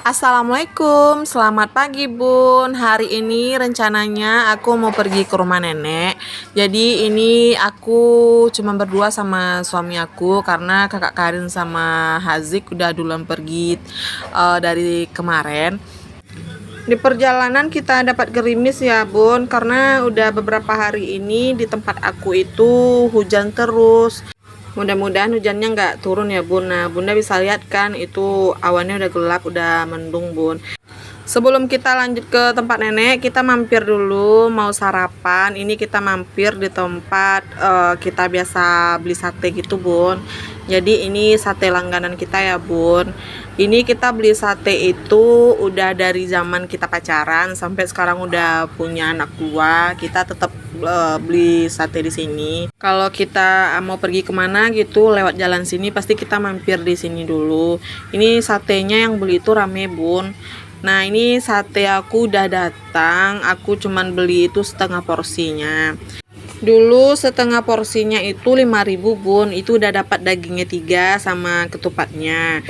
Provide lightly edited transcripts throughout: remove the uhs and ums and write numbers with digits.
Assalamualaikum, selamat pagi Bun. Hari ini rencananya aku mau pergi ke rumah nenek. Jadi ini aku cuma berdua sama suami aku karena kakak Karin sama Hazik udah duluan pergi dari kemarin. Di perjalanan kita dapat gerimis ya Bun, karena udah beberapa hari ini di tempat aku itu hujan terus. Mudah-mudahan hujannya nggak turun ya Bun. Nah Bunda bisa lihat kan itu awannya udah gelap, udah mendung Bun. Sebelum kita lanjut ke tempat nenek, kita mampir dulu mau sarapan. Ini kita mampir di tempat kita biasa beli sate gitu Bun. Jadi ini sate langganan kita ya Bun. Ini kita beli sate itu udah dari zaman kita pacaran sampai sekarang udah punya anak dua. Kita tetap beli sate di sini. Kalau kita mau pergi kemana gitu lewat jalan sini pasti kita mampir di sini dulu. Ini satenya yang beli itu rame Bun. Nah ini sate aku udah datang. Aku cuman beli itu setengah porsinya. Dulu setengah porsinya itu 5.000 Bun. Itu udah dapat dagingnya 3 sama ketupatnya.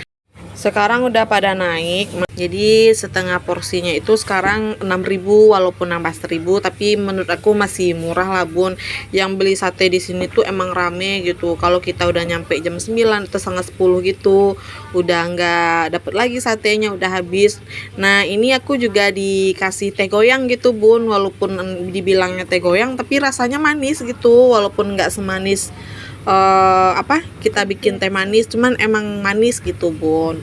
Sekarang udah pada naik, jadi setengah porsinya itu sekarang 6.000 walaupun nambah 1.000, tapi menurut aku masih murah lah Bun. Yang beli sate di sini tuh emang rame gitu. Kalau kita udah nyampe jam 9 atau setengah 10 gitu, udah nggak dapet lagi satenya, udah habis. Nah ini aku juga dikasih teh goyang gitu Bun, walaupun dibilangnya teh goyang tapi rasanya manis gitu, walaupun nggak semanis kita bikin teh manis, cuman emang manis gitu Bun.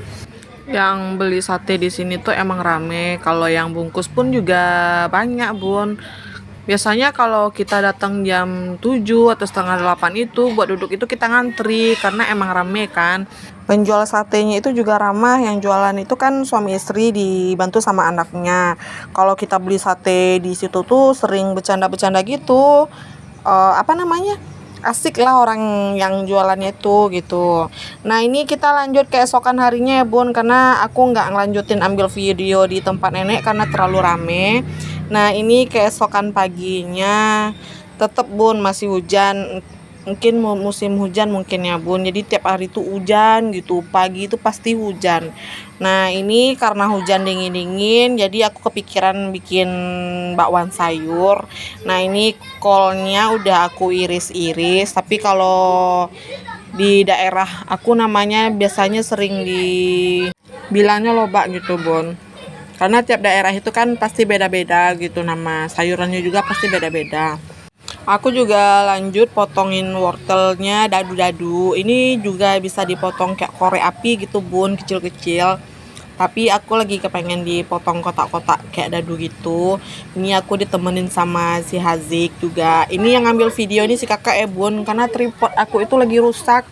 Yang beli sate di sini tuh emang rame. Kalau yang bungkus pun juga banyak Bun. Biasanya kalau kita datang jam 7 atau setengah 8 itu buat duduk itu kita ngantri karena emang rame kan. Penjual satenya itu juga ramah, yang jualan itu kan suami istri dibantu sama anaknya. Kalau kita beli sate di situ tuh sering bercanda-bercanda gitu. Asik lah orang yang jualannya itu gitu. Nah ini kita lanjut keesokan harinya ya Bun, karena aku nggak ngelanjutin ambil video di tempat nenek karena terlalu rame. Nah ini keesokan paginya tetap Bun masih hujan, mungkin musim hujan mungkin ya Bun, jadi tiap hari tuh hujan gitu, pagi itu pasti hujan. Nah ini karena hujan dingin-dingin jadi aku kepikiran bikin bakwan sayur. Nah ini kolnya udah aku iris-iris, tapi kalau di daerah aku namanya biasanya sering dibilangnya lobak gitu Bun, karena tiap daerah itu kan pasti beda-beda gitu, nama sayurannya juga pasti beda-beda. Aku juga lanjut potongin wortelnya dadu-dadu. Ini juga bisa dipotong kayak korek api gitu Bun, kecil-kecil. Tapi aku lagi kepengen dipotong kotak-kotak kayak dadu gitu. Ini aku ditemenin sama si Hazik juga. Ini yang ngambil video ini si kakak ya Bun, karena tripod aku itu lagi rusak.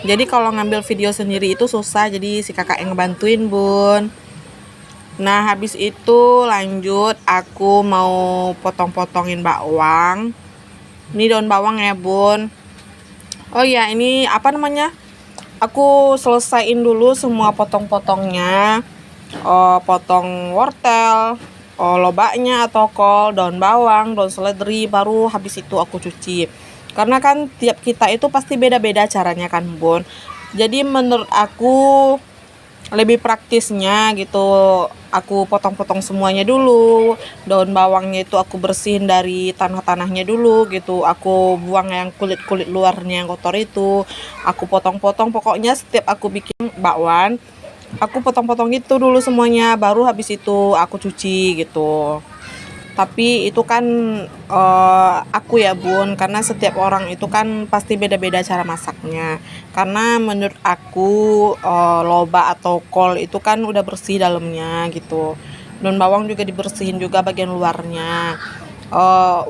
Jadi kalau ngambil video sendiri itu susah, jadi si kakak yang ngebantuin Bun. Nah habis itu lanjut aku mau potong-potongin bawang. Ini daun bawang ya Bun. Oh iya ini aku selesaiin dulu semua potong-potongnya. Potong wortel, lobaknya atau kol, daun bawang, daun seledri, baru habis itu aku cuci. Karena kan tiap kita itu pasti beda-beda caranya kan Bun. Jadi menurut aku lebih praktisnya gitu, aku potong-potong semuanya dulu. Daun bawangnya itu aku bersihin dari tanah-tanahnya dulu gitu, aku buang yang kulit-kulit luarnya yang kotor itu, aku potong-potong. Pokoknya setiap aku bikin bakwan aku potong-potong itu dulu semuanya, baru habis itu aku cuci gitu. Tapi itu kan aku ya Bun, karena setiap orang itu kan pasti beda-beda cara masaknya. Karena menurut aku lobak atau kol itu kan udah bersih dalamnya gitu. Daun bawang juga dibersihin juga bagian luarnya.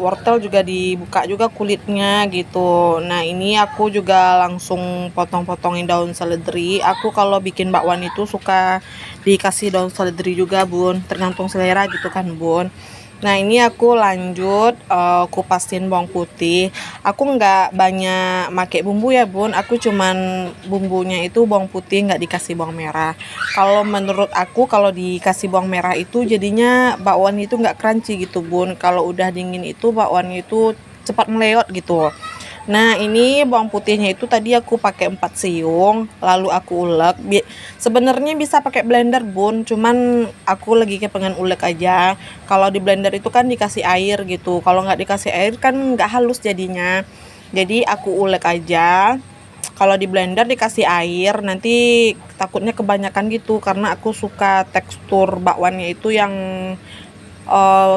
Wortel juga dibuka juga kulitnya gitu. Nah ini aku juga langsung potong-potongin daun seledri. Aku kalau bikin bakwan itu suka dikasih daun seledri juga Bun, tergantung selera gitu kan Bun. Nah ini aku lanjut kupasin bawang putih. Aku nggak banyak make bumbu ya Bun, aku cuman bumbunya itu bawang putih, nggak dikasih bawang merah. Kalau menurut aku kalau dikasih bawang merah itu jadinya bakwan itu nggak crunchy gitu Bun. Kalau udah dingin itu bakwan itu cepat meleot gitu. Nah, ini bawang putihnya itu tadi aku pakai 4 siung, lalu aku ulek. Sebenarnya bisa pakai blender, Bun, cuman aku lagi kepengen ulek aja. Kalau di blender itu kan dikasih air gitu. Kalau nggak dikasih air kan nggak halus jadinya. Jadi aku ulek aja. Kalau di blender dikasih air, nanti takutnya kebanyakan gitu karena aku suka tekstur bakwannya itu yang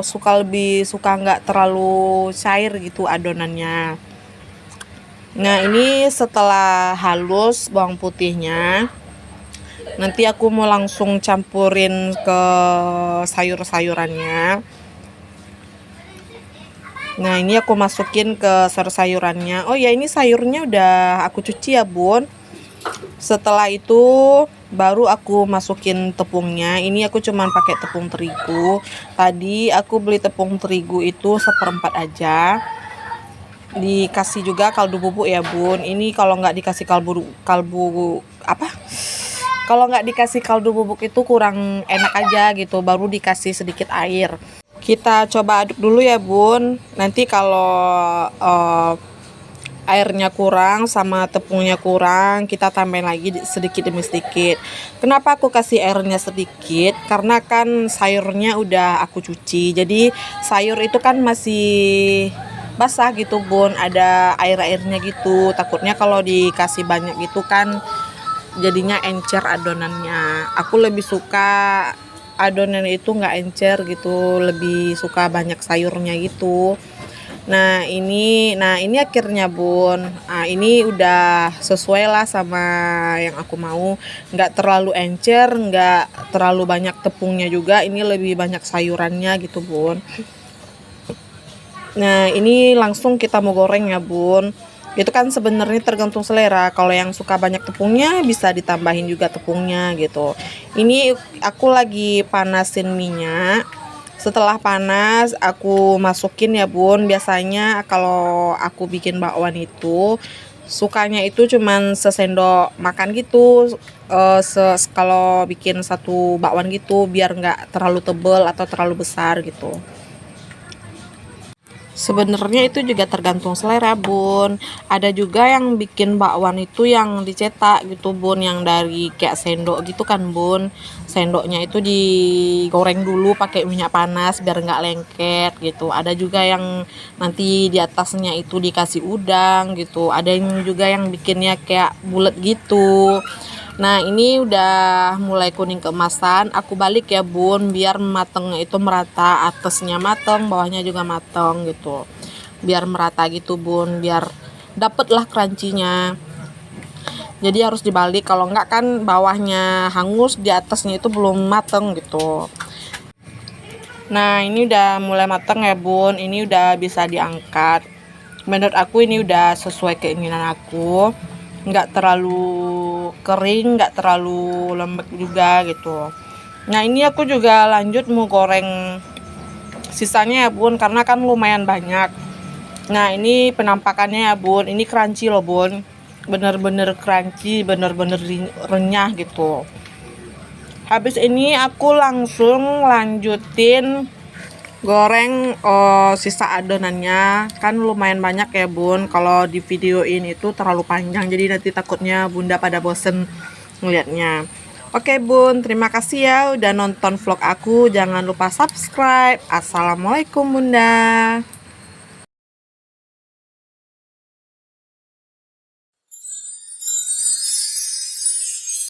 suka nggak terlalu cair gitu adonannya. Nah, ini setelah halus bawang putihnya, nanti aku mau langsung campurin ke sayur-sayurannya. Nah, ini aku masukin ke sayur-sayurannya. Oh ya, ini sayurnya udah aku cuci ya, Bun. Setelah itu baru aku masukin tepungnya. Ini aku cuman pakai tepung terigu. Tadi aku beli tepung terigu itu 1/4 aja. Dikasih juga kaldu bubuk ya, Bun. Ini kalau nggak dikasih kalau nggak dikasih kaldu bubuk itu kurang enak aja gitu, baru dikasih sedikit air. Kita coba aduk dulu ya, Bun. Nanti kalau airnya kurang sama tepungnya kurang, kita tambahin lagi sedikit demi sedikit. Kenapa aku kasih airnya sedikit? Karena kan sayurnya udah aku cuci, jadi sayur itu kan masih basah gitu, Bun, ada air-airnya gitu. Takutnya kalau dikasih banyak gitu kan jadinya encer adonannya. Aku lebih suka adonan itu nggak encer gitu, lebih suka banyak sayurnya gitu. Nah ini akhirnya, Bun. Nah, ini udah sesuai lah sama yang aku mau. Nggak terlalu encer, nggak terlalu banyak tepungnya juga. Ini lebih banyak sayurannya gitu, Bun. Nah, ini langsung kita mau goreng ya, Bun. Itu kan sebenarnya tergantung selera. Kalau yang suka banyak tepungnya bisa ditambahin juga tepungnya gitu. Ini aku lagi panasin minyak. Setelah panas aku masukin ya, Bun. Biasanya kalau aku bikin bakwan itu sukanya itu cuman sesendok makan gitu. Kalau bikin satu bakwan gitu biar nggak terlalu tebel atau terlalu besar gitu. Sebenarnya itu juga tergantung selera, Bun. Ada juga yang bikin bakwan itu yang dicetak gitu, Bun, yang dari kayak sendok gitu kan, Bun. Sendoknya itu digoreng dulu pakai minyak panas biar nggak lengket gitu. Ada juga yang nanti di atasnya itu dikasih udang gitu. Ada yang juga yang bikinnya kayak bulat gitu. Nah, ini udah mulai kuning keemasan. Aku balik ya, Bun, biar matengnya itu merata, atasnya mateng, bawahnya juga mateng gitu. Biar merata gitu, Bun, biar dapet lah crunchy-nya. Jadi harus dibalik, kalau enggak kan bawahnya hangus, di atasnya itu belum mateng gitu. Nah, ini udah mulai mateng ya, Bun. Ini udah bisa diangkat. Menurut aku ini udah sesuai keinginan aku. Nggak terlalu kering, nggak terlalu lembek juga gitu. Nah, ini aku juga lanjut mau goreng sisanya ya, Bun, karena kan lumayan banyak. Nah, ini penampakannya ya, Bun. Ini crunchy loh, Bun. Bener-bener crunchy, bener-bener renyah gitu. Habis ini aku langsung lanjutin goreng sisa adonannya. Kan lumayan banyak ya, Bun. Kalau di videoin itu terlalu panjang, jadi nanti takutnya Bunda pada bosen ngeliatnya. Oke, Bun, terima kasih ya udah nonton vlog aku. Jangan lupa subscribe. Assalamualaikum, Bunda.